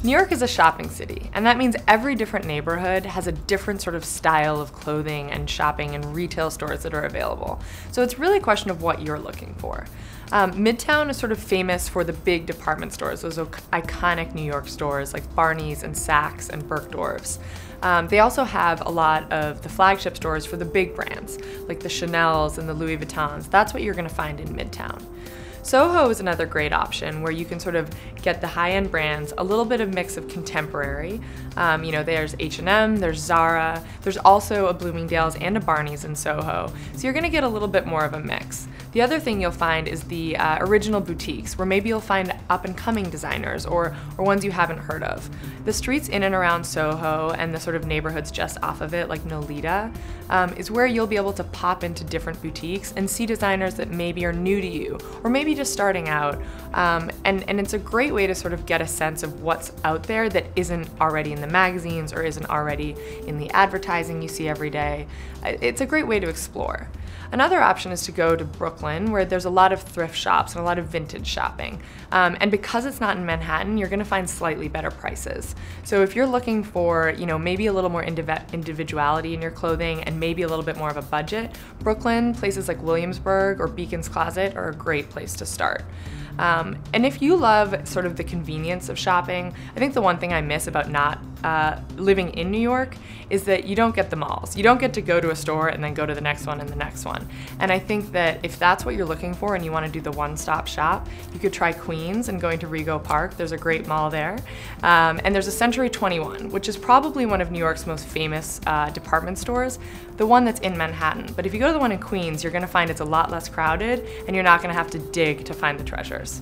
New York is a shopping city, and that means every different neighborhood has a different sort of style of clothing and shopping and retail stores that are available. So it's really a question of what you're looking for. Midtown is sort of famous for the big department stores, those iconic New York stores like Barneys and Saks and Bergdorfs. They also have a lot of the flagship stores for the big brands, like the Chanels and the Louis Vuittons. That's what you're gonna find in Midtown. Soho is another great option where you can sort of get the high-end brands, a little bit of mix of contemporary. There's H&M, there's Zara, there's also a Bloomingdales and a Barneys in Soho. So you're gonna get a little bit more of a mix. The other thing you'll find is the original boutiques, where maybe you'll find up-and-coming designers or ones you haven't heard of. The streets in and around Soho and the sort of neighborhoods just off of it, like Nolita, is where you'll be able to pop into different boutiques and see designers that maybe are new to you, or maybe just starting out. And it's a great way to sort of get a sense of what's out there that isn't already in the magazines or isn't already in the advertising you see every day. It's a great way to explore. Another option is to go to Brooklyn, where there's a lot of thrift shops and a lot of vintage shopping. And because it's not in Manhattan, you're gonna find slightly better prices. So if you're looking for, maybe a little more individuality in your clothing and maybe a little bit more of a budget, Brooklyn, places like Williamsburg or Beacon's Closet are a great place to start. And if you love sort of the convenience of shopping, I think the one thing I miss about not living in New York is that you don't get the malls. You don't get to go to a store and then go to the next one and the next one. And I think that if that's what you're looking for and you want to do the one-stop shop, you could try Queens and going to Rego Park. There's a great mall there. And there's a Century 21, which is probably one of New York's most famous department stores, the one that's in Manhattan. But if you go to the one in Queens, you're going to find it's a lot less crowded and you're not going to have to dig to find the treasures.